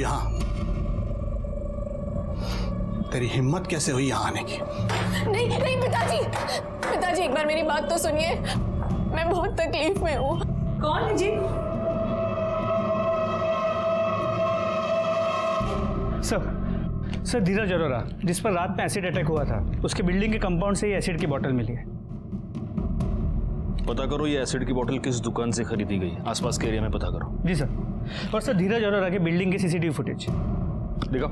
यहां? तेरी हिम्मत कैसे हुई यहां आने की? नहीं नहीं पिताजी, पिताजी एक बार मेरी बात तो सुनिए, मैं बहुत तकलीफ में हूँ। कौन है जी? सर धीरज अरोरा, जिस पर रात में एसिड अटैक हुआ था, उसके बिल्डिंग के कंपाउंड से ही एसिड की बोतल मिली है। पता करो ये एसिड की बोतल किस दुकान से खरीदी गई, आसपास के एरिया में पता करो। जी सर। और सर धीरज अरोरा के बिल्डिंग की सीसीटीवी फुटेज दिखाओ।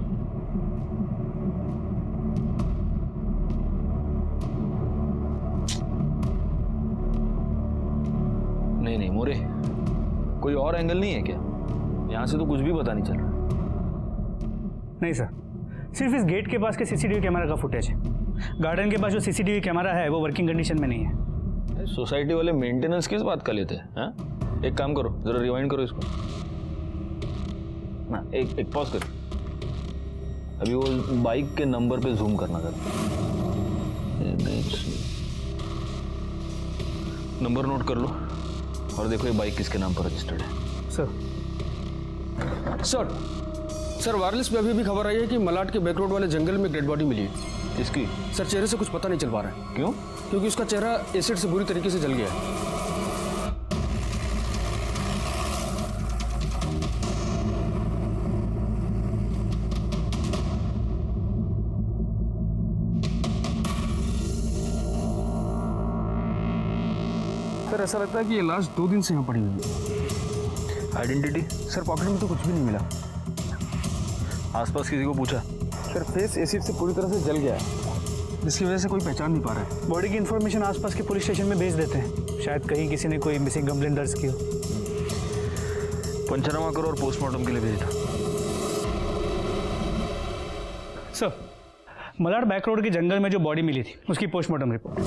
नहीं नहीं मोरे, कोई और एंगल नहीं है क्या? यहां से तो कुछ भी पता नहीं चल रहा। नहीं सर, सिर्फ इस गेट के पास के सीसीटीवी कैमरा का फुटेज है। गार्डन के पास जो सीसीटीवी कैमरा है वो वर्किंग कंडीशन में नहीं है। सोसाइटी वाले मेंटेनेंस किस बात का लेते हैं? एक काम करो, जरा रिवाइंड करो इसको ना, एक पॉज कर। अभी वो बाइक के नंबर पे जूम करना था। नंबर नोट कर लो और देखो ये बाइक किसके नाम पर रजिस्टर्ड है। सर वायरलेस में अभी भी खबर आई है कि मलाड के बैक रोड वाले जंगल में डेड बॉडी मिली है। किसकी? सर चेहरे से कुछ पता नहीं चल पा रहा है। क्यों? क्योंकि उसका चेहरा एसिड से बुरी तरीके से जल गया है। सर ऐसा लगता है कि ये लाश 2 दिन से यहाँ पड़ी हुई है। आइडेंटिटी? सर पॉकेट में तो कुछ भी नहीं मिला। आसपास किसी को पूछा? सर फेस एसिड से पूरी तरह से जल गया है, जिसकी वजह से कोई पहचान नहीं पा रहा है। बॉडी की इन्फॉर्मेशन आसपास के पुलिस स्टेशन में भेज देते हैं, शायद कहीं किसी ने कोई मिसिंग कंप्लेंट दर्ज की हो। पंचनामा करो और पोस्टमार्टम के लिए भेज दो। सर मलाड बैक रोड के जंगल में जो बॉडी मिली थी उसकी पोस्टमार्टम रिपोर्ट।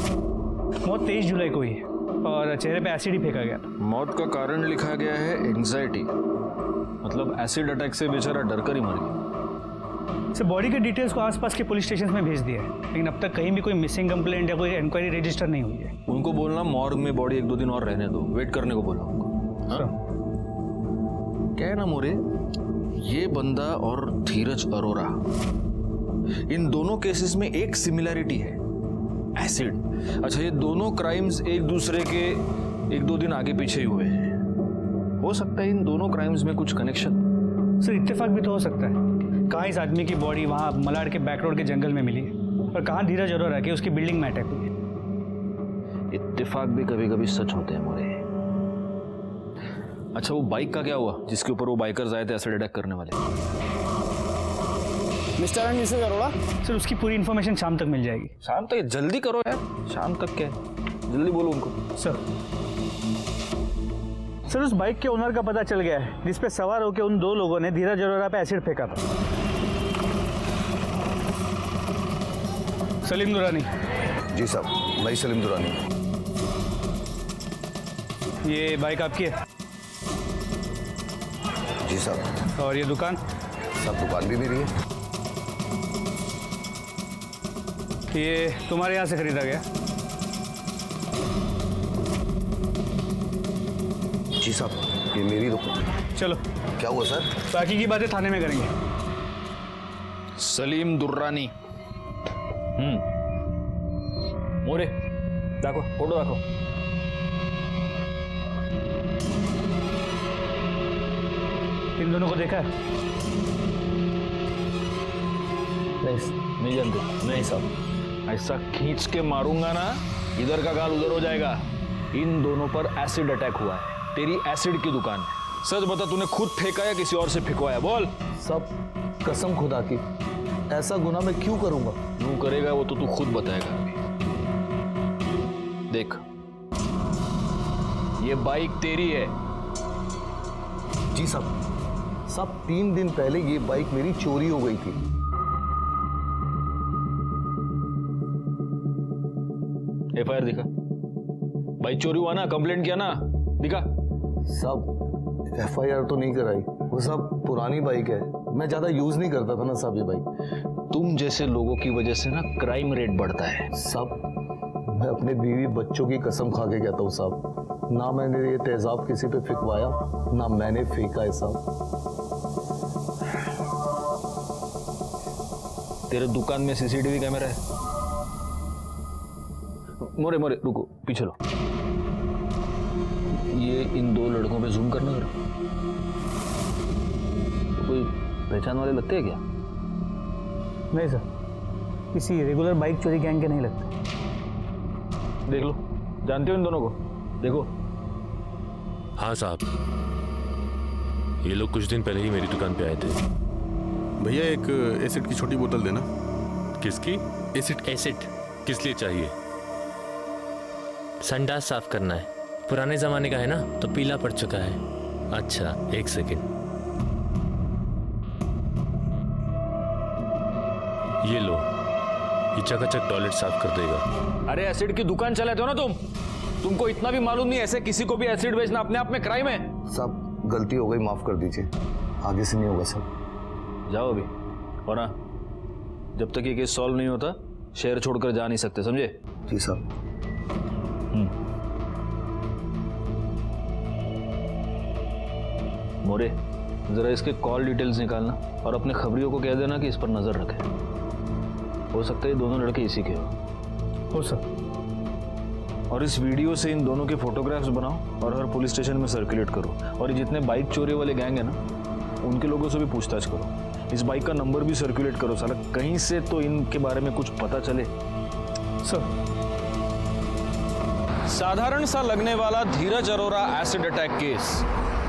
मौत 23 जुलाई को हुई है और चेहरे पे एसिड ही फेंका गया। मौत का कारण लिखा गया है एंजाइटी, मतलब एसिड अटैक से बेचारा डर कर ही मर गया। सर बॉडी के डिटेल्स को आसपास के पुलिस स्टेशन में भेज दिया है, लेकिन अब तक कहीं भी कोई मिसिंग कंप्लेंट या कोई इंक्वायरी रजिस्टर नहीं हुई है। उनको बोलना मॉर्ग में बॉडी 1-2 दिन और रहने दो, वेट करने को बोलो उनको। हाँ? क्या है ना मोरे, ये बंदा और धीरज अरोरा, इन दोनों केसेस में एक सिमिलैरिटी है, एसिड। अच्छा ये दोनों क्राइम्स एक दूसरे के 1-2 दिन आगे पीछे ही हुए हैं। हो सकता है इन दोनों क्राइम्स में कुछ कनेक्शन। सर इत्तेफाक भी तो हो सकता है, कहाँ इस आदमी की बॉडी वहाँ मलाड के बैक रोड के जंगल में मिली है और कहाँ धीरज अरोरा की उसकी बिल्डिंग में अटैक हुई है। इत्तेफाक भी कभी कभी सच होते हैं मोरे। अच्छा वो बाइक का क्या हुआ जिसके ऊपर वो बाइकर्स आए थे एसिड अटैक करने वाले? Mister and Mrs Arora? Sir उसकी पूरी इन्फॉर्मेशन शाम तक मिल जाएगी। शाम तक? जल्दी करो यार, शाम तक क्या है, जल्दी बोलो उनको। सर उस बाइक के ओनर का पता चल गया है जिस पे सवार होकर उन 2 लोगों ने धीरज अरोरा पे एसिड फेंका था। सलीम दुरानी। जी साहब, मैं सलीम दुरानी। ये बाइक आपकी है? जी साहब। और ये दुकान? सब दुकान भी मेरी है। ये तुम्हारे यहाँ से खरीदा गया? जी साहब, ये मेरी दुकान। चलो। क्या हुआ सर? बाकी की बातें थाने में करेंगे। सलीम दुर्रानी। मोरे देखो, फोटो देखो। इन दोनों को देखा है? नहीं जानते? नहीं साहब, ऐसा खींच के मारूंगा ना, इधर का गाल उधर हो जाएगा। इन दोनों पर एसिड अटैक हुआ है, तेरी एसिड की दुकान है। सच बता, तूने खुद फेंका या किसी और से फेंकवाया? बोल। सब कसम खुदा की, ऐसा गुनाह मैं क्यों करूंगा? क्यों करेगा वो तो तू खुद बताएगा। देख, ये बाइक तेरी है। जी साहब, सब 3 दिन पहले ये बाइक मेरी चोरी हो गई थी। एफआईआर दिखा। बाइक चोरी हुआ ना, कंप्लेंट किया ना, दिखा। सब एफआईआर तो नहीं कराई, वो सब पुरानी बाइक है, मैं ज्यादा यूज नहीं करता था ना साहब ये बाइक। तुम जैसे लोगों की वजह से ना क्राइम रेट बढ़ता है। साहब मैं अपने बीवी बच्चों की कसम खा के कहता हूँ साहब, ना मैंने ये तेजाब किसी पे फेंकवाया, ना मैंने फेंका है साहब। तेरे दुकान में सीसीटीवी कैमरा है? मोरे मोरे रुको, पीछे लो। ये इन दो लड़कों पे जूम करना जरा। तो कोई पहचान वाले लगते हैं क्या? नहीं सर, किसी रेगुलर बाइक चोरी गैंग के नहीं लगते। देख लो, जानते हो इन दोनों को? देखो। हाँ साहब, ये लोग कुछ दिन पहले ही मेरी दुकान पे आए थे। भैया एक एसिड की छोटी बोतल देना। किसकी? एसिड किस लिए चाहिए? संडास साफ करना है, पुराने जमाने का है ना तो पीला पड़ चुका है। अच्छा एक सेकंड, ये लो, ये चकाचक टॉयलेट साफ कर देगा। अरे एसिड की दुकान चलाते हो ना तुमको इतना भी मालूम नहीं ऐसे किसी को भी एसिड बेचना अपने आप में क्राइम है। साहब गलती हो गई, माफ कर दीजिए, आगे से नहीं होगा सर। जाओ अभी, और हाँ, जब तक ये केस सॉल्व नहीं होता शहर छोड़कर जा नहीं सकते, समझे? जी साहब। मोरे, जरा इसके कॉल डिटेल्स निकालना और अपने खबरियों को कह देना कि इस पर नजर रखें। हो सकता है ये दोनों लड़के इसी के हो सर। और इस वीडियो से इन दोनों के फोटोग्राफ्स बनाओ और हर पुलिस स्टेशन में सर्कुलेट करो। और ये जितने बाइक चोरी वाले गैंग है ना, उनके लोगों से भी पूछताछ करो। इस बाइक का नंबर भी सर्कुलेट करो, साला कहीं से तो इनके बारे में कुछ पता चले। सर, साधारण सा लगने वाला धीरज अरोरा एसिड अटैक केस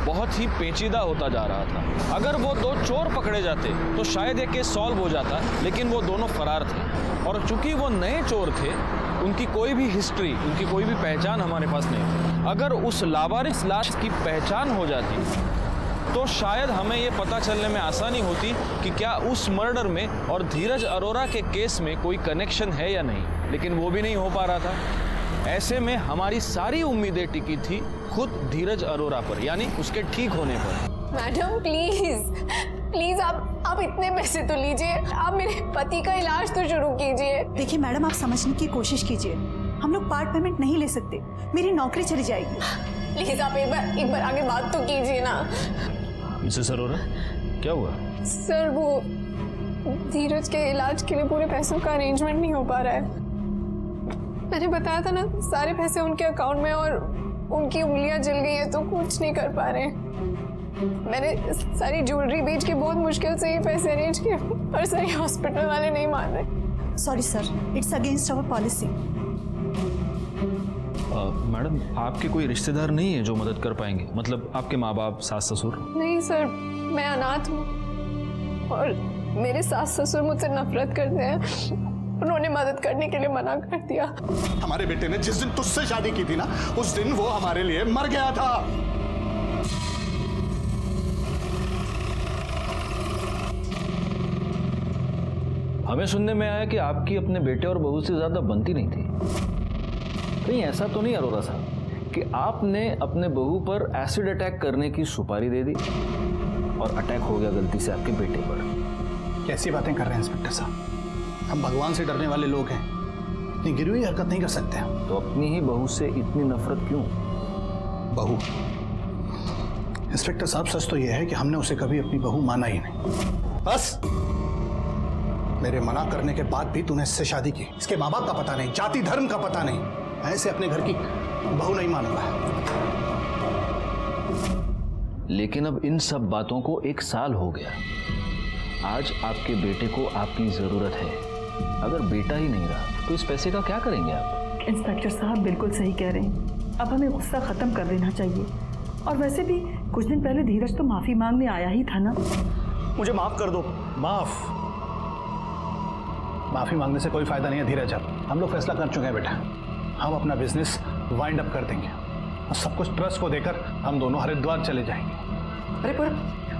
बहुत ही पेचीदा होता जा रहा था। अगर वो दो चोर पकड़े जाते तो शायद ये केस सॉल्व हो जाता, लेकिन वो दोनों फरार थे। और चूंकि वो नए चोर थे, उनकी कोई भी हिस्ट्री, उनकी कोई भी पहचान हमारे पास नहीं थी। अगर उस लावारिस लाश की पहचान हो जाती तो शायद हमें ये पता चलने में आसानी होती कि क्या उस मर्डर में और धीरज अरोरा के केस में कोई कनेक्शन है या नहीं, लेकिन वो भी नहीं हो पा रहा था। ऐसे में हमारी सारी उम्मीदें टिकी थी खुद धीरज अरोरा पर, यानी उसके ठीक होने पर। मैडम प्लीज आप इतने पैसे तो लीजिए, आप मेरे पति का इलाज तो शुरू कीजिए। देखिए मैडम, आप समझने की कोशिश कीजिए, हम लोग पार्ट पेमेंट नहीं ले सकते, मेरी नौकरी चली जाएगी। प्लीज आप एक बार आगे बात तो कीजिए ना। मिसेस अरोरा, क्या हुआ? सर वो धीरज के इलाज के लिए पूरे पैसों का अरेंजमेंट नहीं हो पा रहा है। मैंने बताया था ना, सारे पैसे उनके अकाउंट में और उनकी उंगलियां जल गई है तो कुछ नहीं कर पा रहे। मैंने सारी ज्वेलरी बेच के बहुत मुश्किल से ये पैसे अरेंज किए, और सारी हॉस्पिटल वाले नहीं मान रहे। Sorry sir, it's against our policy. Madam, आपके कोई रिश्तेदार नहीं है जो मदद कर पाएंगे? मतलब आपके माँ बाप, सास ससुर? नहीं सर, मैं अनाथ हूँ और मेरे सास ससुर मुझसे नफरत करते हैं। उन्होंने मदद करने के लिए मना कर दिया। हमारे बेटे ने जिस दिन तुझसे शादी की थी ना, उस दिन वो हमारे लिए मर गया था। हमें सुनने में आया कि आपकी अपने बेटे और बहू से ज्यादा बनती नहीं थी। कहीं ऐसा तो नहीं अरोरा साहब कि आपने अपने बहू पर एसिड अटैक करने की सुपारी दे दी और अटैक हो गया गलती से आपके बेटे पर? कैसी बातें कर रहे हैं इंस्पेक्टर साहब, हम भगवान से डरने वाले लोग हैं, इतनी गिरी हुई हरकत नहीं कर सकते हम। तो अपनी ही बहू से इतनी नफरत क्यों? बहू? इंस्पेक्टर साहब, सच तो यह है कि हमने उसे कभी अपनी बहू माना ही नहीं। बस मेरे मना करने के बाद भी तूने इससे शादी की। इसके माँ बाप का पता नहीं, जाति धर्म का पता नहीं, ऐसे अपने घर की बहू नहीं मानूंगा। लेकिन अब इन सब बातों को 1 साल हो गया। आज आपके बेटे को आपकी जरूरत है। अगर बेटा ही नहीं रहा तो इस पैसे का क्या करेंगे आप? इंस्पेक्टर साहब बिल्कुल सही कह रहे हैं, अब हमें गुस्सा खत्म कर देना चाहिए। और वैसे भी कुछ दिन पहले धीरज तो माफी मांगने आया ही था ना। मुझे माफ कर दो। माफी मांगने से कोई फायदा नहीं है धीरज। अब हम लोग फैसला कर चुके हैं बेटा, हम अपना बिजनेस वाइंड अप कर देंगे और सब कुछ ट्रस्ट को देकर हम दोनों हरिद्वार चले जाएंगे। अरे पर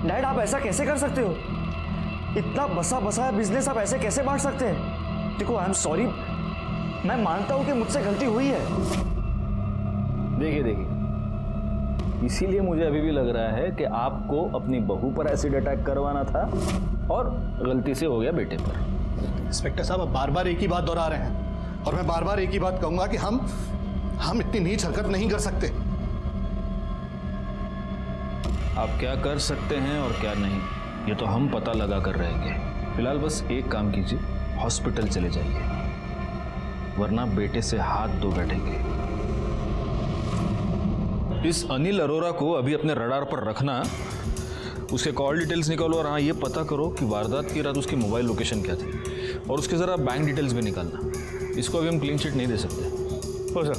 डैड, आप ऐसा कैसे कर सकते हो? इतना बसा बसाया बिजनेस आप ऐसे कैसे बांट सकते हैं? देखो, आई एम सॉरी, मैं मानता हूं कि मुझसे गलती हुई है। देखिए, इसीलिए मुझे अभी भी लग रहा है कि आपको अपनी बहू पर एसिड अटैक करवाना था और गलती से हो गया बेटे पर। इंस्पेक्टर साहब, अब बार बार एक ही बात दोहरा रहे हैं और मैं बार बार एक ही बात कहूंगा कि हम इतनी नीच हरकत नहीं कर सकते। आप क्या कर सकते हैं और क्या नहीं, ये तो हम पता लगा कर रहेंगे। फिलहाल बस एक काम कीजिए, हॉस्पिटल चले जाइए, वरना बेटे से हाथ धो बैठेंगे। इस अनिल अरोरा को अभी अपने रडार पर रखना, उसके कॉल डिटेल्स निकालो और हाँ ये पता करो कि वारदात की रात उसकी मोबाइल लोकेशन क्या थी, और उसके ज़रा बैंक डिटेल्स भी निकालना। इसको अभी हम क्लीन चिट नहीं दे सकते। हो सर।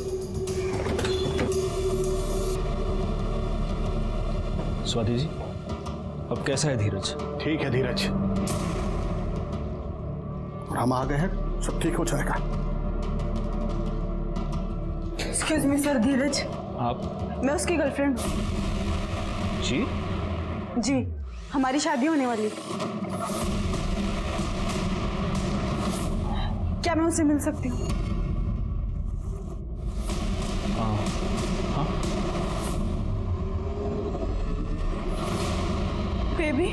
स्वाति जी, अब कैसा है धीरज? ठीक है धीरज, और हम आ गए हैं, सब ठीक हो जाएगा। एक्सक्यूज मी सर, धीरज। आप? मैं उसकी गर्लफ्रेंड। जी? जी, हमारी शादी होने वाली। क्या मैं उससे मिल सकती हूँ? हाँ। बेबी,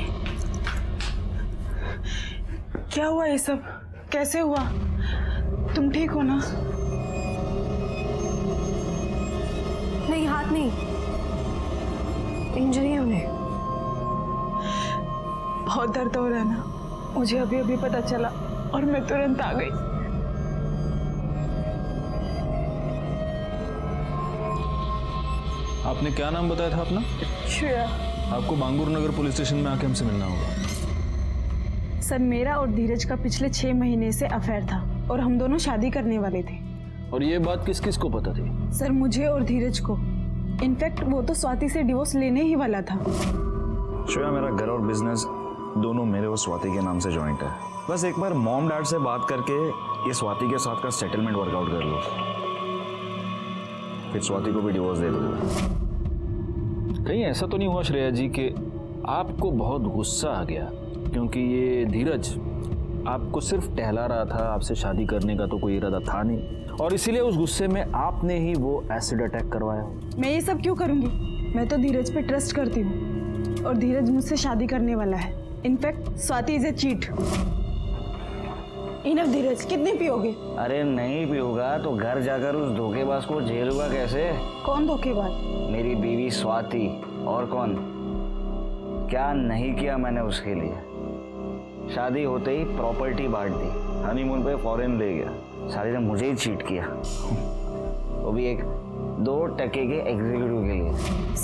क्या हुआ ये सब? कैसे हुआ? तुम ठीक हो ना? नहीं, हाथ नहीं, इंजरी है उन्हें। बहुत दर्द हो रहा है ना? मुझे अभी अभी पता चला और मैं तुरंत आ गई। आपने क्या नाम बताया था अपना? श्रेया। आपको बांगूर नगर पुलिस स्टेशन में आके हमसे मिलना होगा। सर, मेरा और धीरज का पिछले 6 महीने से अफेयर था और हम दोनों शादी करने वाले थे। और ये बात किस किस को पता थी? सर, मुझे और धीरज को। इनफैक्ट वो तो स्वाति से डिवोर्स लेने ही वाला था। श्रेया, मेरा घर और बिजनेस दोनों मेरे और स्वाति के नाम से जॉइंट है। बस एक बार मॉम डैड से बात करके ये स्वाति के साथ का सेटलमेंट वर्कआउट कर लो, फिर स्वाति को भी डिवोर्स दे दूंगा। कहीं ऐसा तो नहीं हुआ श्रेया जी कि आपको बहुत गुस्सा आ गया क्योंकि ये धीरज आपको सिर्फ टहला रहा था, आपसे शादी करने का तो कोई इरादा था नहीं, और इसीलिए उस गुस्से में आपने ही वो एसिड अटैक करवाया? मैं ये सब क्यों करूंगी? मैं तो धीरज पे ट्रस्ट करती हूँ और धीरज मुझसे शादी करने वाला है। In fact Swati is a cheat. Enough Dheeraj, कितने पियोगे? अरे नहीं पियूंगा तो घर जाकर उस धोखेबाज को झेलूंगा कैसे? कौन धोखेबाज? मेरी बीवी स्वाति, और कौन? क्या नहीं किया मैंने उसके लिए? शादी होते ही प्रॉपर्टी बांट दी, हनीमून पे फॉरेन ले गया, शादी ने मुझे ही चीट किया, वो भी एक 2% के एग्जीक्यूटिव के लिए।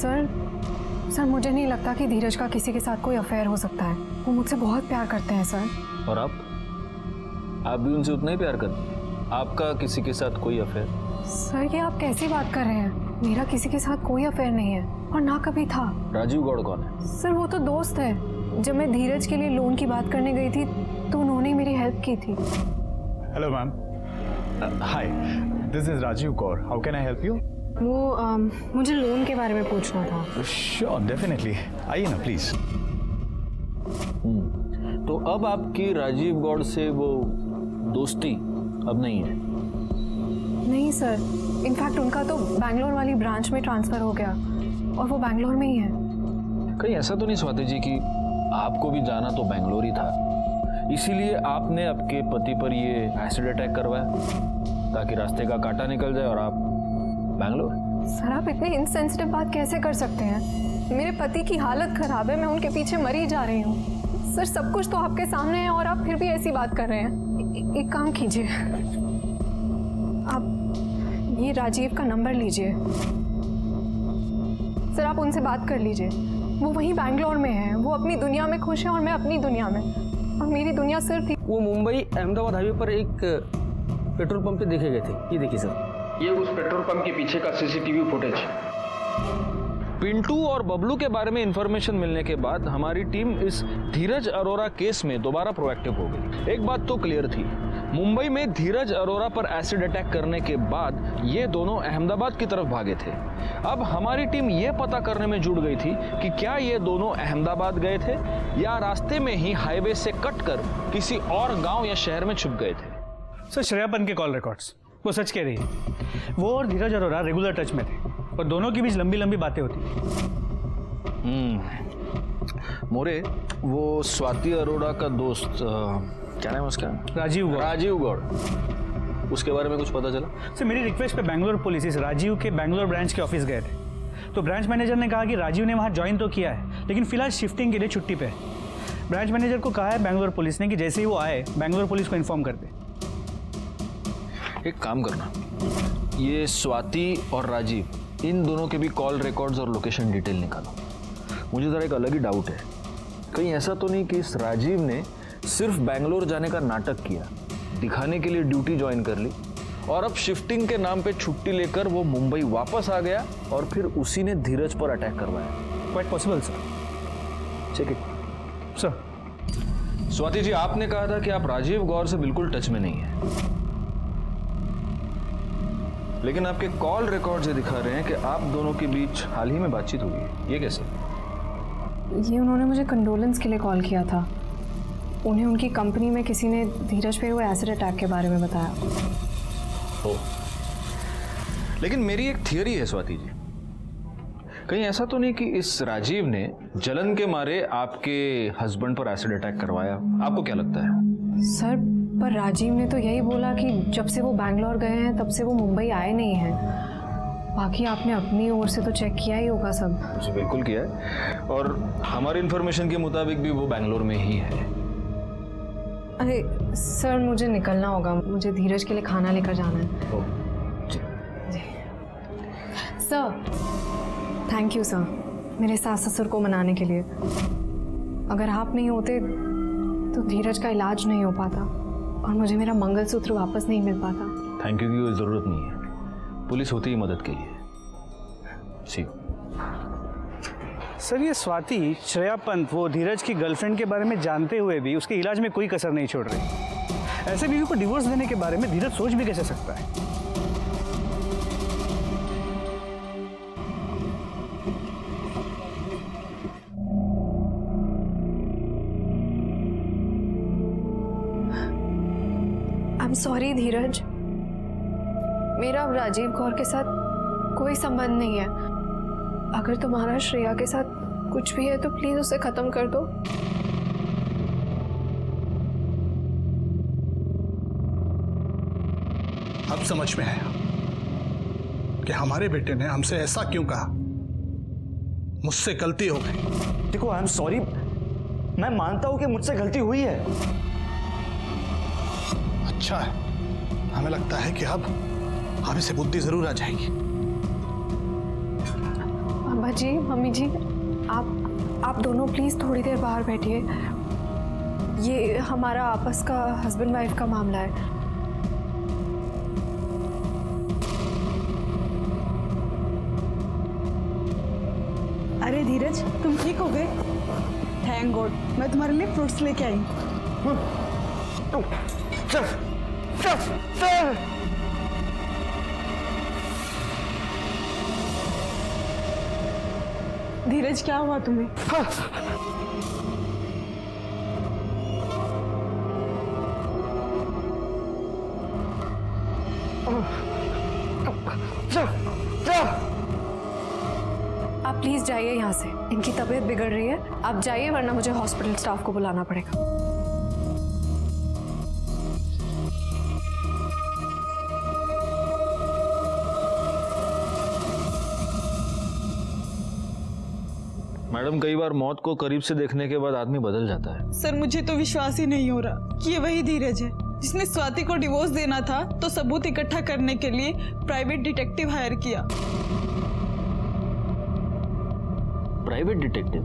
सर, मुझे नहीं लगता कि धीरज का किसी के साथ कोई अफेयर हो सकता है। वो मुझसे बहुत प्यार करते हैं सर। और आप भी उनसे उतना ही प्यार करते हैं? आपका किसी के साथ कोई अफेयर? सर, ये आप कैसी बात कर रहे हैं? मेरा किसी के साथ कोई अफेयर नहीं है और ना कभी था। राजीव गौड़ कौन है? सर, वो तो दोस्त है। जब मैं धीरज के लिए लोन की बात करने गई थी तो उन्होंने मेरी हेल्प की थी। Hello ma'am, hi, this is Rajiv Gaur, how can I help you? वो मुझे लोन के बारे में पूछना था। श्योर, डेफिनेटली, आइए ना प्लीज। तो अब आपकी राजीव गौड़ से वो दोस्ती अब नहीं है? नहीं सर, इनफैक्ट उनका तो बैंगलोर वाली ब्रांच में ट्रांसफर हो गया और वो बैंगलोर में ही है। कहीं ऐसा तो नहीं स्वाति जी कि आपको भी जाना तो बैंगलोर ही था, इसीलिए आपने आपके पति पर ये एसिड अटैक करवाया ताकि रास्ते का कांटा निकल जाए और आप बैंगलोर? सर, आप इतनी इनसेंसिटिव बात कैसे कर सकते हैं? मेरे पति की हालत खराब है, मैं उनके पीछे मरी जा रही हूँ। सर, सब कुछ तो आपके सामने है और आप फिर भी ऐसी बात कर रहे हैं। एक काम कीजिए, आप ये राजीव का नंबर लीजिए। सर, आप उनसे बात कर लीजिए। वो वहीं बैंगलोर में है, वो अपनी दुनिया में खुश है और मैं अपनी दुनिया में, और मेरी दुनिया सिर्फ वो मुंबई अहमदाबाद हाईवे पर एक पेट्रोल पंप पे देखे गए थे। ये देखिए सर, ये उस पेट्रोल पंप के पीछे का सीसीटीवी फुटेज। पिंटू और बबलू के बारे में इंफॉर्मेशन मिलने के बाद हमारी टीम इस धीरज अरोरा केस में दोबारा प्रोएक्टिव हो गई। एक बात तो क्लियर थी, मुंबई में धीरज अरोरा पर एसिड अटैक करने के बाद ये दोनों अहमदाबाद की तरफ भागे थे। अब हमारी टीम ये पता करने में जुट गई थी कि क्या ये दोनों अहमदाबाद गए थे या रास्ते में ही हाईवे से कट कर किसी और गांव या शहर में छुप गए थे। सर, श्रेयापन के कॉल रिकॉर्ड्स वो सच कह रही है। वो और धीरज अरोरा रेगुलर टच में थे और दोनों के बीच लंबी लंबी बातें होती। मोरे, वो स्वाति अरोड़ा का दोस्त क्या नाम है उसका? राजीव गौड़। राजीव गौड़, उसके बारे में कुछ पता चला? सर, मेरी रिक्वेस्ट पे बैंगलोर पुलिस इस राजीव के बैंगलोर ब्रांच के ऑफिस गए थे, तो ब्रांच मैनेजर ने कहा कि राजीव ने वहाँ ज्वाइन तो किया है लेकिन फिलहाल शिफ्टिंग के लिए छुट्टी पे है। ब्रांच मैनेजर को कहा है बैंगलोर पुलिस ने कि जैसे ही वो आए बैंगलोर पुलिस को इन्फॉर्म कर दे। एक काम करना, ये स्वाति और राजीव, इन दोनों के भी कॉल रिकॉर्ड्स और लोकेशन डिटेल निकालो। मुझे ज़रा एक अलग ही डाउट है, कहीं ऐसा तो नहीं कि इस राजीव ने सिर्फ बैंगलोर जाने का नाटक किया, दिखाने के लिए ड्यूटी ज्वाइन कर ली और अब शिफ्टिंग के नाम पे छुट्टी लेकर वो मुंबई वापस आ गया और फिर उसी ने धीरज पर अटैक करवाया। Quite possible sir. Check it sir. Swati ji, आपने कहा था कि आप राजीव गौर से बिल्कुल टच में नहीं है, लेकिन आपके कॉल रिकॉर्ड से दिखा रहे हैं कि आप दोनों के बीच हाल ही में बातचीत हुई है। ये कैसे? ये उन्होंने मुझे कंडोलेंस के लिए कॉल किया था। उन्हें उनकी कंपनी में किसी ने धीरज पे हुए एसिड अटैक के बारे में बताया। हो, लेकिन मेरी एक थियरी है स्वाति जी, कहीं ऐसा तो नहीं कि इस राजीव ने जलन के मारे आपके हस्बैंड पर एसिड अटैक करवाया? आपको क्या लगता है? सर, पर राजीव ने तो यही बोला कि जब से वो बैंगलोर गए हैं तब से वो मुंबई आए नहीं हैं। बाकी आपने अपनी ओर से तो चेक किया ही होगा सब। जी बिल्कुल किया है, और हमारी इन्फॉर्मेशन के मुताबिक भी वो बैंगलोर में ही है। अरे सर, मुझे निकलना होगा, मुझे धीरज के लिए खाना लेकर जाना है। जी। सर, थैंक यू सर, मेरे सास ससुर को मनाने के लिए। अगर आप नहीं होते तो धीरज का इलाज नहीं हो पाता और मुझे मेरा मंगलसूत्र वापस नहीं मिल पाता। थैंक यू की कोई ज़रूरत नहीं है, पुलिस होती ही मदद के लिए। सी सर, ये स्वाति श्रेया पंत वो धीरज की गर्लफ्रेंड के बारे में जानते हुए भी उसके इलाज में कोई कसर नहीं छोड़ रही। ऐसे बीवी को डिवोर्स देने के बारे में धीरज सोच भी कैसे सकता है? आई एम सॉरी धीरज, मेरा अब राजीव गौर के साथ कोई संबंध नहीं है। अगर तुम्हारा श्रेया के साथ कुछ भी है तो प्लीज उसे खत्म कर दो। अब समझ में आया कि हमारे बेटे ने हमसे ऐसा क्यों कहा। मुझसे गलती हो गई। देखो, आई एम सॉरी, मैं मानता हूं कि मुझसे गलती हुई है। अच्छा है, हमें लगता है कि अब इसे बुद्धि जरूर आ जाएगी। अम्मा जी, मम्मी जी, आप दोनों प्लीज थोड़ी देर बाहर बैठिए। ये हमारा आपस का हस्बैंड वाइफ का मामला है। अरे धीरज, तुम ठीक हो गए? थैंक गॉड, मैं तुम्हारे लिए फ्रूट्स लेके आई। धीरज, क्या हुआ तुम्हें? आप प्लीज जाइए यहाँ से, इनकी तबीयत बिगड़ रही है। आप जाइए वरना मुझे हॉस्पिटल स्टाफ को बुलाना पड़ेगा। मैडम, कई बार मौत को करीब से देखने के बाद आदमी बदल जाता है। सर, मुझे तो विश्वास ही नहीं हो रहा कि ये वही धीरज है जिसने स्वाति को डिवोर्स देना था तो सबूत इकट्ठा करने के लिए प्राइवेट डिटेक्टिव हायर किया। Private detective?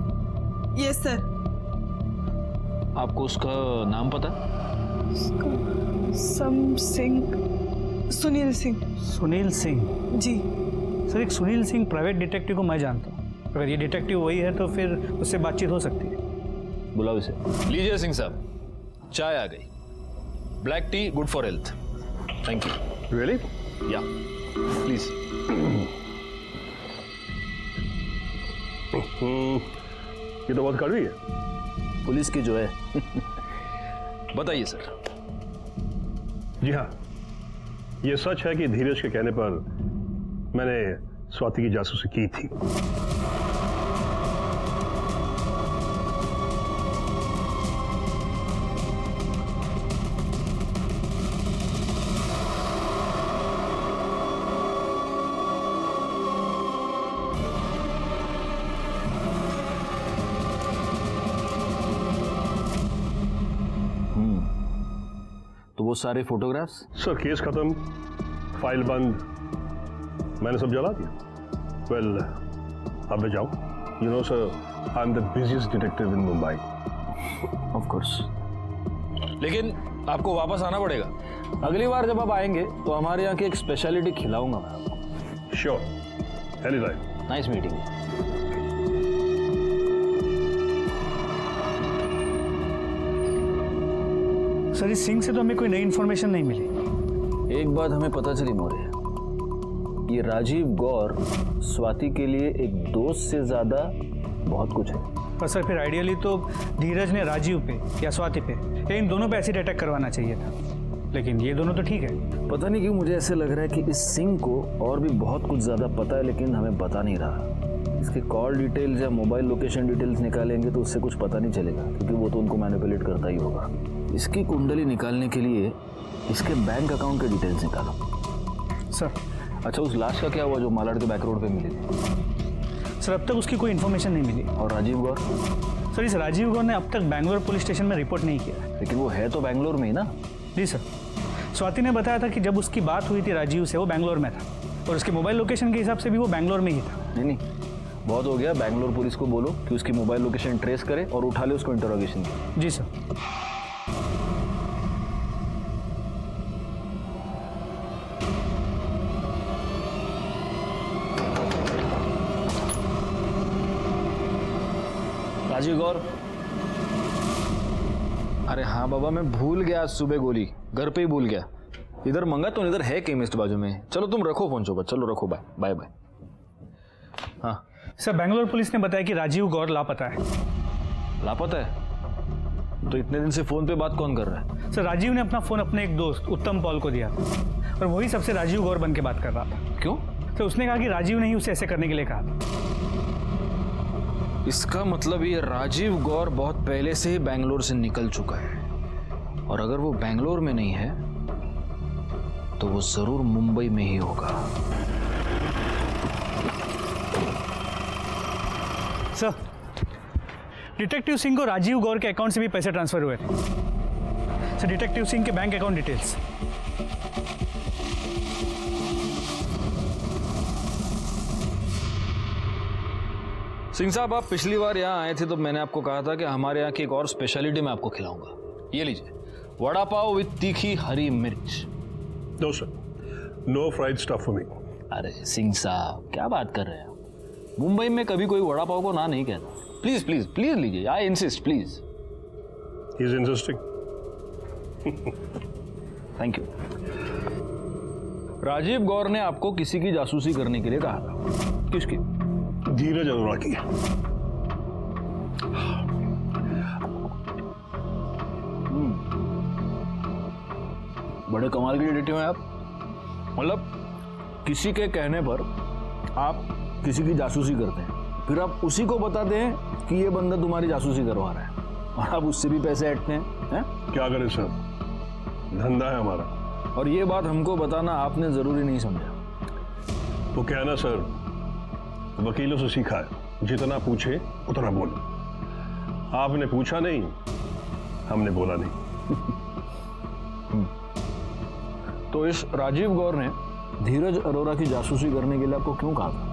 Yes sir. आपको उसका नाम पता? सम सिंह, सुनील सिंह। सुनील सिंह? जी सर, एक सुनील सिंह प्राइवेट डिटेक्टिव को मैं जानता हूँ। अगर ये डिटेक्टिव वही है तो फिर उससे बातचीत हो सकती है। बुलाओ इसे। लीजिए सिंह साहब, चाय आ गई। Black T good for health. Thank you. Really? या प्लीज। ये तो बहुत कड़वी है। पुलिस की जो है। बताइए सर। जी हाँ, ये सच है कि धीरज के कहने पर मैंने स्वाति की जासूसी की थी। वो सारे फोटोग्राफ्स? सर केस खत्म, फाइल बंद, मैंने सब जला दिया। वेल अब मैं जाऊं? You know sir, I am the busiest detective in Mumbai. Of course. लेकिन आपको वापस आना पड़ेगा। अगली बार जब आप आएंगे तो हमारे यहाँ की एक स्पेशलिटी खिलाऊंगा मैं आपको। Sure, any time. Nice meeting. Sir इस सिंह से तो हमें कोई नई इन्फॉर्मेशन नहीं मिली। एक बात हमें पता चली मौर्य, ये राजीव गौर स्वाति के लिए एक दोस्त से ज्यादा बहुत कुछ है। और सर फिर आइडियली तो धीरज ने राजीव पे या स्वाति पे या इन दोनों पे एसिड अटैक करवाना चाहिए था, लेकिन ये दोनों तो ठीक है। पता नहीं क्यों मुझे ऐसे लग रहा है कि इस सिंह को और भी बहुत कुछ ज्यादा पता है, लेकिन हमें बता नहीं रहा। इसके कॉल डिटेल्स या मोबाइल लोकेशन डिटेल्स निकालेंगे तो उससे कुछ पता नहीं चलेगा, क्योंकि वो तो उनको मैनिपुलेट करता ही होगा। इसकी कुंडली निकालने के लिए इसके बैंक अकाउंट के डिटेल्स निकालो। सर अच्छा, उस लाश का क्या हुआ जो मालाड के बैक रोड पे मिली थी? सर अब तक उसकी कोई इन्फॉर्मेशन नहीं मिली। और राजीव गौर? सर इस राजीव गौर ने अब तक बैंगलोर पुलिस स्टेशन में रिपोर्ट नहीं किया। लेकिन वो है तो बैंगलोर में ही ना? जी सर, स्वाति ने बताया था कि जब उसकी बात हुई थी राजीव से वो बैंगलोर में था, और उसके मोबाइल लोकेशन के हिसाब से भी वो बैंगलोर में ही था। नहीं, बहुत हो गया। बैंगलोर पुलिस को बोलो कि उसकी मोबाइल लोकेशन ट्रेस करे और उठा ले उसको इंटरोगेशन के। जी सर। राजीव गौर? अरे हाँ बाबा, मैं भूल गया आज सुबह गोली, घर पे ही भूल गया। इधर मंगा तो इधर है केमिस्ट बाजू में। चलो तुम रखो फोन चौबा, चलो रखो, बाय बाय बाय। हाँ सर, बैंगलोर पुलिस ने बताया कि राजीव गौर लापता है। लापता है? तो इतने दिन से फोन पे बात कौन कर रहा है? सर राजीव ने अपना फोन अपने एक दोस्त उत्तम पॉल को दिया था, और वही सबसे राजीव गौर बन के बात कर रहा था। क्यों? तो उसने कहा कि राजीव ने ही उसे ऐसे करने के लिए कहा था। इसका मतलब ये राजीव गौर बहुत पहले से ही बैंगलोर से निकल चुका है, और अगर वो बैंगलोर में नहीं है तो वो जरूर मुंबई में ही होगा। सर, डिटेक्टिव सिंह को राजीव गौर के अकाउंट से भी पैसे ट्रांसफर हुए थे। सर डिटेक्टिव सिंह के बैंक अकाउंट डिटेल्स। सिंह साहब, आप पिछली बार यहाँ आए थे तो मैंने आपको कहा था कि हमारे यहाँ की एक और स्पेशलिटी मैं आपको खिलाऊंगा। ये लीजिए, वड़ा पाव विद तीखी हरी मिर्च। No sir, no fried stuff for me. अरे सिंह साहब, क्या बात कर रहे हैं? मुंबई में कभी कोई वड़ा पाव को ना नहीं कहता। प्लीज प्लीज प्लीज लीजिए, I insist, please. He is insisting. Thank you. Rajiv Gaur ने आपको किसी की जासूसी करने के लिए कहा था। किसकी? धीरज अरोरा की। बड़े कमाल के डिटेक्टिव हैं आप। मतलब किसी के कहने पर आप किसी की जासूसी करते हैं, फिर आप उसी को बताते हैं कि ये बंदा तुम्हारी जासूसी करवा रहा है, और आप उससे भी पैसे ऐंठते हैं। क्या करें सर, धंधा है हमारा। और ये बात हमको बताना आपने जरूरी नहीं समझा। वो क्या है ना सर, वकीलों से सीखा है, जितना पूछे उतना बोलो। आपने पूछा नहीं, हमने बोला नहीं। तो इस राजीव गौर ने धीरज अरोरा की जासूसी करने के लिए आपको क्यों कहा था?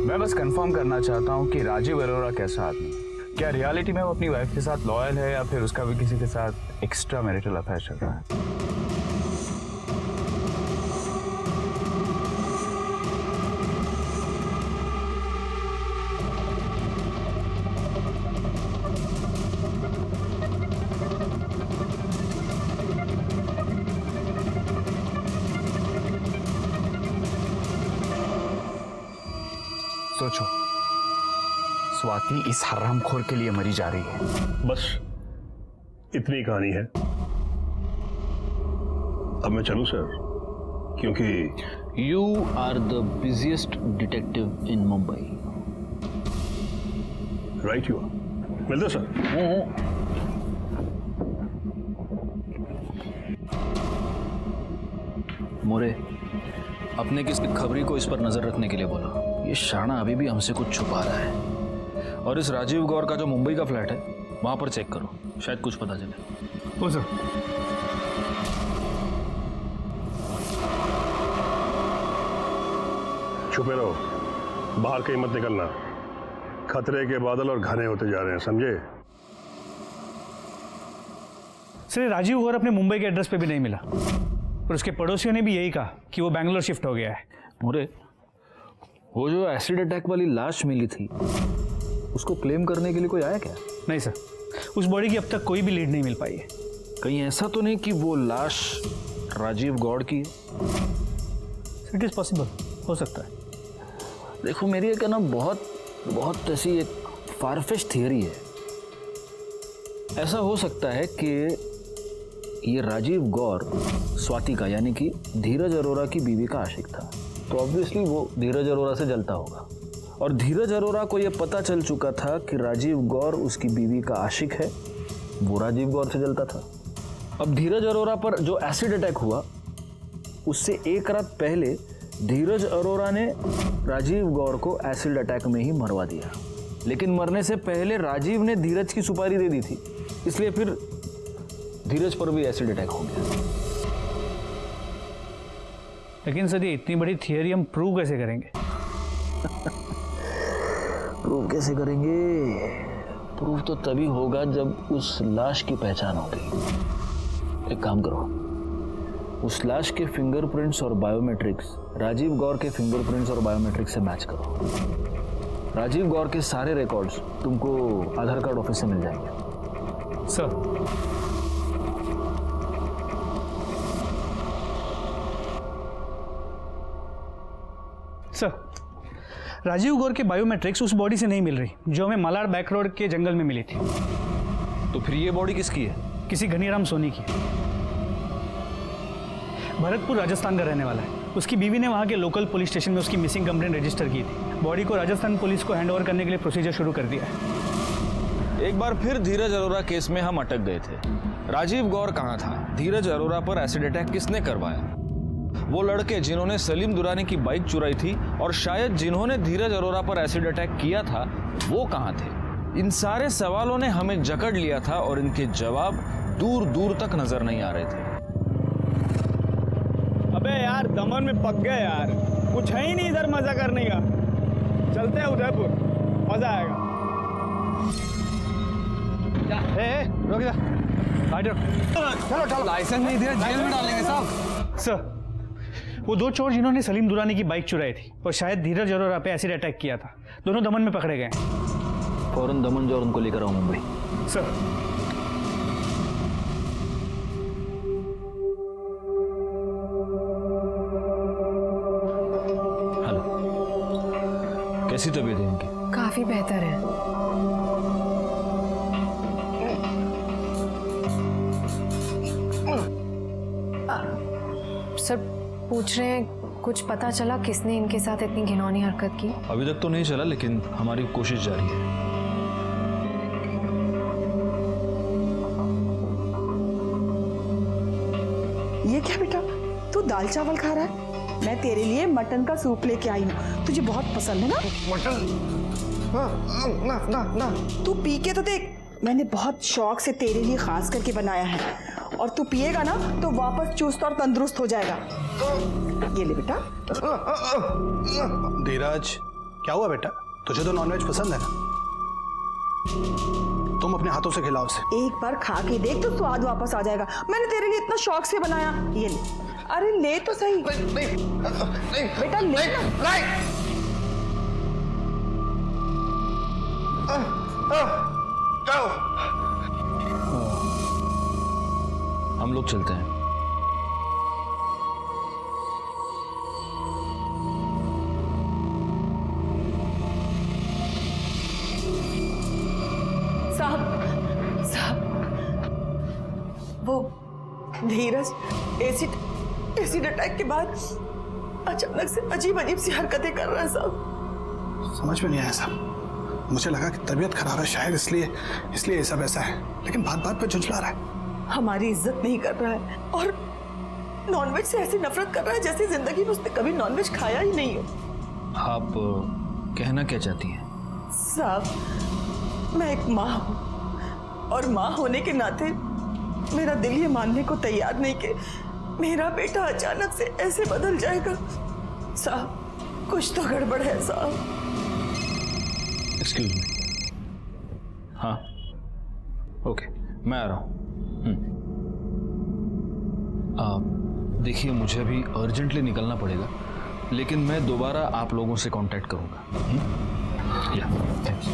मैं बस कंफर्म करना चाहता हूं कि राजीव अरोरा कैसा आदमी, क्या रियलिटी में वो अपनी वाइफ के साथ लॉयल है या फिर उसका भी किसी के साथ एक्स्ट्रा मैरिटल अफेयर चल रहा है। सोचो, स्वाति इस हरामखोर के लिए मरी जा रही है। बस इतनी कहानी है। अब मैं चलूं सर, क्योंकि you are the busiest detective in Mumbai. Right you are. मिलते सर। मोरे, अपने किसी खबरी को इस पर नजर रखने के लिए बोलो। ये शाना अभी भी हमसे कुछ छुपा रहा है, और इस राजीव गौर का जो मुंबई का फ्लैट है वहां पर चेक करो, शायद कुछ पता चले। हो सर। छुपे रहो, बाहर कहीं मत निकलना। खतरे के बादल और घने होते जा रहे हैं, समझे? सर राजीव गौर अपने मुंबई के एड्रेस पे भी नहीं मिला और उसके पड़ोसियों ने भी यही कहा कि वो बैंगलोर शिफ्ट हो गया है। मोरे, वो जो एसिड अटैक वाली लाश मिली थी उसको क्लेम करने के लिए कोई आया क्या? नहीं सर, उस बॉडी की अब तक कोई भी लीड नहीं मिल पाई है। कहीं ऐसा तो नहीं कि वो लाश राजीव गौड़ की है? इट इज पॉसिबल, हो सकता है। देखो मेरी एक ना बहुत ऐसी एक फारफेच थियरी है। ऐसा हो सकता है कि ये राजीव गौर स्वाति का यानी कि धीरज अरोरा की बीवी का आशिक था, तो ऑब्वियसली वो धीरज अरोरा से जलता होगा और धीरज अरोरा को ये पता चल चुका था कि राजीव गौर उसकी बीवी का आशिक है, वो राजीव गौर से जलता था। अब धीरज अरोरा पर जो एसिड अटैक हुआ उससे एक रात पहले धीरज अरोरा ने राजीव गौर को एसिड अटैक में ही मरवा दिया, लेकिन मरने से पहले राजीव ने धीरज की सुपारी दे दी थी, इसलिए फिर धीरज पर भी एसिड अटैक हो गया। लेकिन सर ये इतनी बड़ी थियरी हम प्रूव कैसे करेंगे? प्रूव कैसे करेंगे? प्रूव तो तभी होगा जब उस लाश की पहचान होगी। एक काम करो, उस लाश के फिंगरप्रिंट्स और बायोमेट्रिक्स राजीव गौर के फिंगरप्रिंट्स और बायोमेट्रिक्स से मैच करो। राजीव गौर के सारे रिकॉर्ड्स तुमको आधार कार्ड ऑफिस से मिल जाएंगे। सर राजीव गौर के बायोमेट्रिक्स उस बॉडी से नहीं मिल रही जो हमें मलाड बैक रोड के जंगल में मिली थी। तो फिर ये बॉडी किसकी है? किसी घनीराम सोनी की। भरतपुर राजस्थान का रहने वाला है। उसकी बीवी ने वहाँ के लोकल पुलिस स्टेशन में उसकी मिसिंग कंप्लेंट रजिस्टर की थी। बॉडी को राजस्थान पुलिस को हैंडओवर करने के लिए प्रोसीजर शुरू कर दिया है। एक बार फिर धीरज अरोरा केस में हम अटक गए थे। राजीव गौर कहाँ था? धीरज अरोरा पर एसिड अटैक किसने करवाया? वो लड़के जिन्होंने सलीम दुरानी की बाइक चुराई थी और शायद जिन्होंने धीरज अरोरा पर एसिड अटैक किया था वो कहाँ थे? इन सारे सवालों ने हमें जकड़ लिया था और इनके जवाब दूर दूर तक नजर नहीं आ रहे थे। अबे यार दमन में पक गए यार, कुछ है ही नहीं इधर मजा करने का। चलते हैं उदयपुर, मजा आएगा। रुक जा, चलो लाइसेंस नहीं दिया जेल में डालेंगे साहब। सर वो दो चोर जिन्होंने सलीम दुरानी की बाइक चुराई थी और शायद धीरज अरोरा पे एसिड अटैक किया था, दोनों दमन में पकड़े गए। फौरन दमन जो उनको लेकर आओ मुंबई। सर हेलो, कैसी तबीयत है इनकी? काफी बेहतर है। सर पूछ रहे हैं कुछ पता चला किसने इनके साथ इतनी घिनौनी हरकत की? अभी तक तो नहीं चला, लेकिन हमारी कोशिश जारी है। ये क्या बेटा, तू दाल चावल खा रहा है? मैं तेरे लिए मटन का सूप लेके आई हूँ, तुझे बहुत पसंद है ना? मटन? ना ना ना। तू पी के तो देख, मैंने बहुत शौक से तेरे लिए खास करके बनाया है, और तू पिएगा ना तो वापस चुस्त और तंदुरुस्त हो जाएगा। ये ले बेटा। धीरज क्या हुआ बेटा? तुझे तो नॉनवेज पसंद है ना? तुम अपने हाथों से खिलाओ उसे। एक बार खा के देख तो स्वाद वापस आ जाएगा। मैंने तेरे लिए इतना शौक से बनाया। ये ले, अरे ले तो सही। नहीं बेटा ले ना। हम लोग चलते हैं। साहब वो धीरज एसिड अटैक के बाद अचानक से अजीब सी हरकतें कर रहा है साहब। समझ में नहीं आया साहब, मुझे लगा कि तबीयत खराब है शायद, इसलिए ये सब ऐसा है, लेकिन बात बात पे झुंझला रहा है। हमारी इज्जत नहीं कर रहा है और नॉनवेज से ऐसी नफरत कर रहा है जैसे जिंदगी में उसने कभी नॉनवेज खाया ही नहीं हो। आप कहना क्या चाहती हैं? साहब मैं एक माँ हूँ और माँ होने के नाते मेरा दिल ये मानने को तैयार नहीं कि मेरा बेटा अचानक से ऐसे बदल जाएगा। साहब कुछ तो गड़बड़ है साहब। Excuse me. हाँ ओके, मैं आ रहा हूँ। देखिए मुझे अभी अर्जेंटली निकलना पड़ेगा, लेकिन मैं दोबारा आप लोगों से कांटेक्ट करूंगा। या थैंक्स।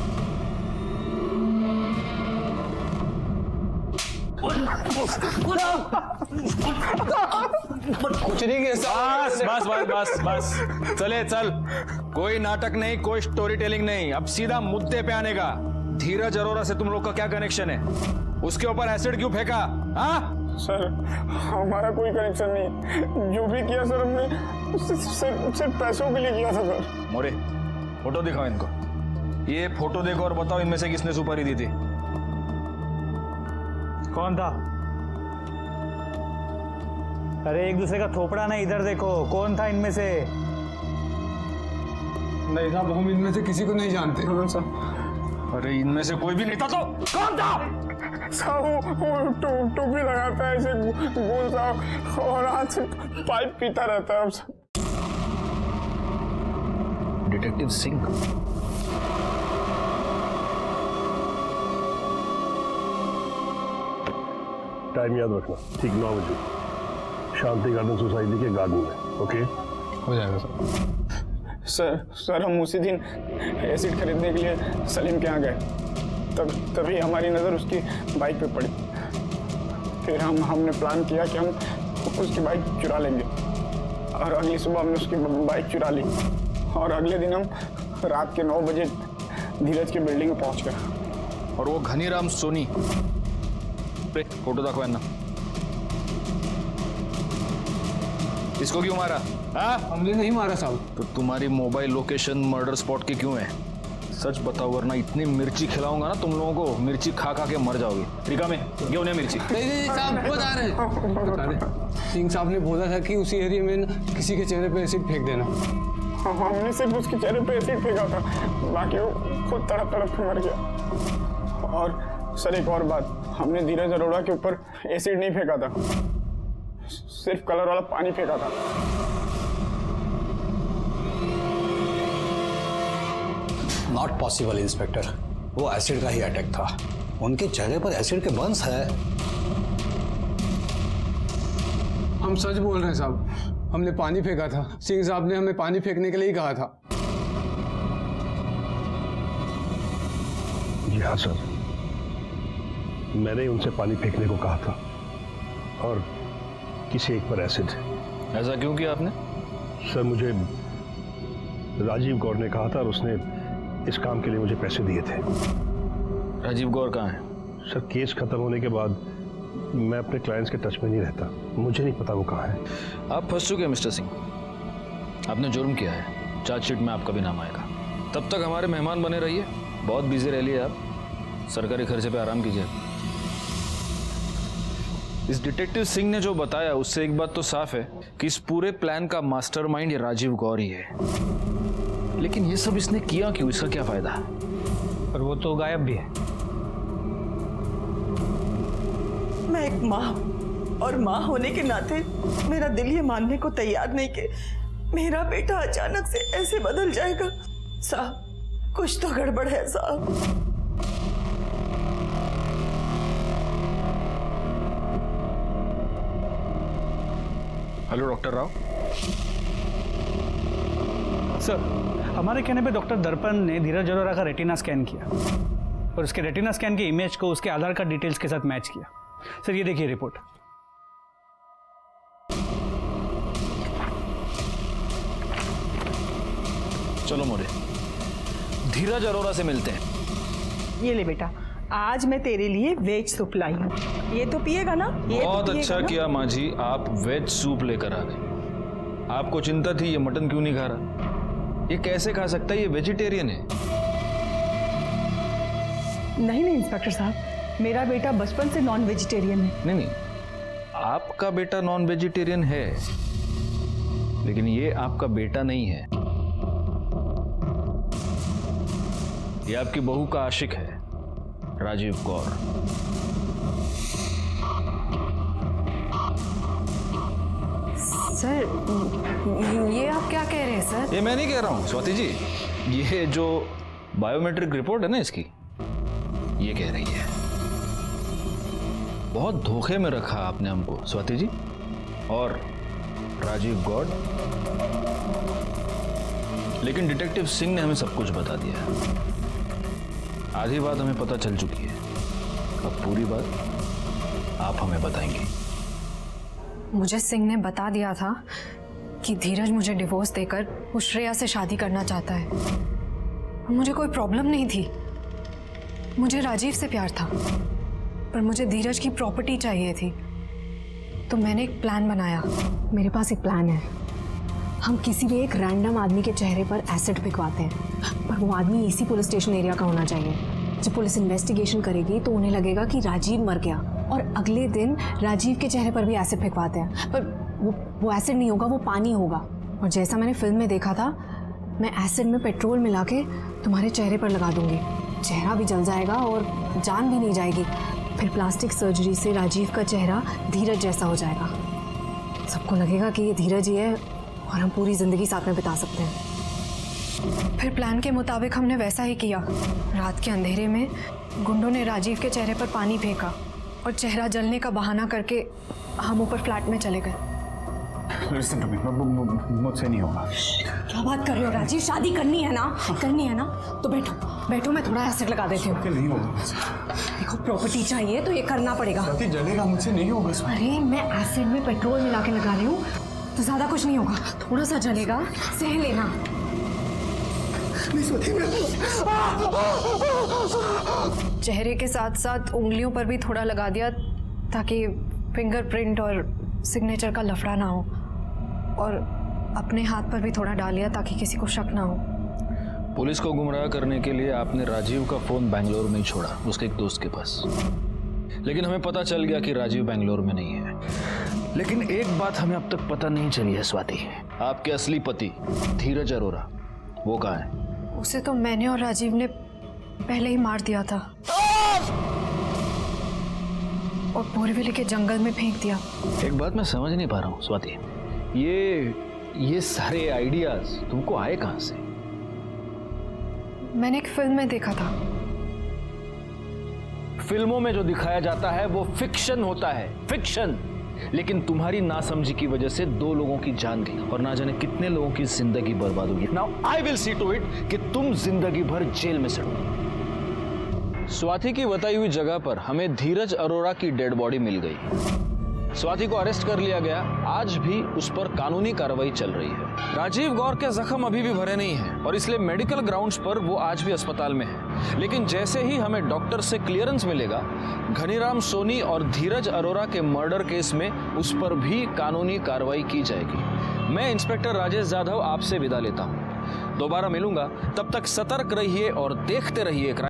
कुछ नहीं किया बस बस बस बस बस, चले चल। कोई नाटक नहीं, कोई स्टोरी टेलिंग नहीं, अब सीधा मुद्दे पे आने का। धीरज अरोरा से तुम लोग का क्या कनेक्शन है? उसके ऊपर एसिड क्यों फेंका? हाँ सर हमारा कोई कनेक्शन नहीं, जो भी किया सर हमने सिर्फ पैसों के लिए किया था सर। मोरे फोटो दिखाओ इनको। ये फोटो देखो और बताओ इनमें से किसने सुपारी दी थी? कौन था? अरे एक दूसरे का थोपड़ा नहीं, इधर देखो कौन था इनमें से? नहीं साहब हम इनमें से किसी को नहीं जानते। अरे इनमें से कोई भी नहीं था तो कौन था? साहब वो टोपी लगाता है ऐसे गोल सा और हाथ से पाइप पीता रहता है। डिटेक्टिव सिंह। टाइम याद रखना, ठीक 9 बजे शांति गार्डन सोसाइटी के गार्डन में। ओके हो जाएगा सर हम उसी दिन एसिड खरीदने के लिए सलीम के यहाँ गए, तभी हमारी नज़र उसकी बाइक पे पड़ी। फिर हमने प्लान किया कि हम उसकी बाइक चुरा लेंगे और अगली सुबह हमने उसकी बाइक चुरा ली और अगले दिन हम रात के 9 बजे धीरज की बिल्डिंग में पहुंच गए। और वो घनीराम सोनी, फोटो दाखवा ना, इसको क्यों मारा? हाँ हमने नहीं मारा साहब। तो तुम्हारी मोबाइल लोकेशन मर्डर स्पॉट की क्यों है? सच बताओ वरना इतनी मिर्ची खिलाऊंगा ना तुम लोगों को, मिर्ची खा खा के मर जाओगे। रिका में क्यों नहीं मिर्ची? नहीं साहब बता रहे सिंह साहब ने बोला था कि उसी एरिया में किसी के चेहरे पे एसिड फेंक देना। हमने सिर्फ उसके चेहरे पे एसिड फेंका था, बाकी वो खुद तड़प के मर गया। और सर एक और बात, हमने धीरज अरोड़ा के ऊपर एसिड नहीं फेंका था, सिर्फ कलर वाला पानी फेंका था। नॉट पॉसिबल इंस्पेक्टर, वो एसिड का ही अटैक था। उनके चेहरे पर एसिड के बर्न्स है। हम सच बोल रहे हैं साहब, हमने पानी फेंका था। सिंह साहब ने हमें पानी फेंकने के लिए ही कहा था। जी हाँ सर, मैंने उनसे पानी फेंकने को कहा था और किसी एक पर एसिड। ऐसा क्यों किया आपने? सर मुझे राजीव गौर ने कहा था और उसने इस काम के लिए मुझे पैसे दिए थे। राजीव गौर कहाँ है? सर केस खत्म होने के बाद मैं अपने क्लाइंट्स के टच में नहीं रहता, मुझे नहीं पता वो कहाँ है। आप फंस चुके हैं मिस्टर सिंह, आपने जुर्म किया है, चार्जशीट में आपका भी नाम आएगा। तब तक हमारे मेहमान बने रहिए, बहुत बिजी रह लिए आप, सरकारी खर्चे पे आराम कीजिए। इस डिटेक्टिव सिंह ने जो बताया उससे एक बात तो साफ है कि इस पूरे प्लान का मास्टरमाइंड ये राजीव गौर ही है। लेकिन ये सब इसने किया क्यों? इसका क्या फायदा? पर वो तो गायब भी है। मैं एक माँ हूँ और माँ होने के नाते मेरा दिल ये मानने को तैयार नहीं कि मेरा बेटा अचानक से ऐसे बदल जाएगा। साहब कुछ तो गड़बड़ है साहब। Hello doctor Rao. सर हमारे कहने पे डॉक्टर दर्पण ने धीरज अरोरा का रेटिना स्कैन किया और उसके रेटिना स्कैन के इमेज को उसके आधार कार्ड डिटेल्स के साथ मैच किया। सर ये देखिए रिपोर्ट। चलो मोरे, धीरज अरोरा से मिलते हैं। ये ले बेटा, आज मैं तेरे लिए वेज सूप लाई हूँ, ये तो पिएगा ना? बहुत अच्छा किया माँ जी, आप वेज सूप लेकर आ गए। आपको चिंता थी ये मटन क्यों नहीं खा रहा। ये कैसे खा सकता है, ये वेजिटेरियन है। नहीं इंस्पेक्टर साहब, मेरा बेटा बचपन से नॉन वेजिटेरियन है। नहीं, आपका बेटा नॉन वेजिटेरियन है, लेकिन ये आपका बेटा नहीं है, ये आपकी बहू का आशिक है। राजीव गौर। सर, ये आप क्या कह रहे हैं सर? ये मैं नहीं कह रहा हूँ स्वाति जी, ये जो बायोमेट्रिक रिपोर्ट है ना इसकी, ये कह रही है। बहुत धोखे में रखा आपने हमको स्वाति जी और राजीव गौड़, लेकिन डिटेक्टिव सिंह ने हमें सब कुछ बता दिया। आधी बात हमें पता चल चुकी है, अब पूरी बात आप हमें बताएंगे। मुझे सिंह ने बता दिया था कि धीरज मुझे डिवोर्स देकर वो श्रेया से शादी करना चाहता है। मुझे कोई प्रॉब्लम नहीं थी, मुझे राजीव से प्यार था, पर मुझे धीरज की प्रॉपर्टी चाहिए थी। तो मैंने एक प्लान बनाया। मेरे पास एक प्लान है। हम किसी भी एक रैंडम आदमी के चेहरे पर एसिड फेंकवाते हैं, पर वो आदमी इसी पुलिस स्टेशन एरिया का होना चाहिए। जब पुलिस इन्वेस्टिगेशन करेगी तो उन्हें लगेगा कि राजीव मर गया, और अगले दिन राजीव के चेहरे पर भी एसिड फेंकवाते हैं, पर वो एसिड नहीं होगा, वो पानी होगा। और जैसा मैंने फिल्म में देखा था, मैं एसिड में पेट्रोल मिला के तुम्हारे चेहरे पर लगा दूंगी। चेहरा भी जल जाएगा और जान भी नहीं जाएगी। फिर प्लास्टिक सर्जरी से राजीव का चेहरा धीरज जैसा हो जाएगा। सबको लगेगा कि ये धीरज ही है और हम पूरी जिंदगी साथ में बिता सकते हैं। फिर प्लान के मुताबिक हमने वैसा ही किया। रात के अंधेरे में गुंडों ने राजीव के चेहरे पर पानी फेंका और चेहरा जलने का बहाना करके हम ऊपर फ्लैट में चले गए। लिसन टू मी, मुझसे नहीं होगा। क्या बात कर रहे हो राजीव? शादी करनी है ना? करनी है ना? तो बैठो बैठो, मैं थोड़ा एसिड लगा देती हूँ। नहीं होगा। देखो, प्रॉपर्टी चाहिए तो ये करना पड़ेगा। जलेगा, मुझसे नहीं होगा। अरे मैं एसिड में पेट्रोल मिला के लगा रही हूँ, तो ज्यादा कुछ नहीं होगा, थोड़ा सा जलेगा, सह लेना। चेहरे के साथ साथ उंगलियों पर भी थोड़ा लगा दिया ताकि फिंगरप्रिंट और सिग्नेचर का लफड़ा ना हो, और अपने हाथ पर भी थोड़ा डाल लिया ताकि किसी को शक ना हो। पुलिस को गुमराह करने के लिए आपने राजीव का फोन बेंगलोर में ही छोड़ा, उसके एक दोस्त के पास। लेकिन हमें पता चल गया कि राजीव बेंगलोर में नहीं है। लेकिन एक बात हमें अब तक पता नहीं चली है स्वाति, आपके असली पति धीरज अरोरा वो कहाँ है? उसे तो मैंने और राजीव ने पहले ही मार दिया था और बोरीवली के जंगल में फेंक दिया। एक बात मैं समझ नहीं पा रहा हूँ स्वाति, ये सारे आइडियाज तुमको आए कहाँ से? मैंने एक फिल्म में देखा था। फिल्मों में जो दिखाया जाता है वो फिक्शन होता है, फिक्शन। लेकिन तुम्हारी नासमझी की वजह से 2 लोगों की जान गई और ना जाने कितने लोगों की जिंदगी बर्बाद होगी। Now I will see to it कि तुम जिंदगी भर जेल में सड़ो। स्वाति की बताई हुई जगह पर हमें धीरज अरोरा की डेड बॉडी मिल गई। स्वाति को अरेस्ट कर लिया गया, आज भी उस पर कानूनी कार्रवाई चल रही है। राजीव गौर के जख्म अभी भी भरे नहीं हैं और इसलिए मेडिकल ग्राउंड्स पर वो आज भी अस्पताल में है। लेकिन जैसे ही हमें डॉक्टर से क्लियरेंस मिलेगा, घनीराम सोनी और धीरज अरोरा के मर्डर केस में उस पर भी कानूनी कार्रवाई की जाएगी। मैं इंस्पेक्टर राजेश जाधव आपसे विदा लेता हूँ। दोबारा मिलूंगा, तब तक सतर्क रहिए और देखते रहिए।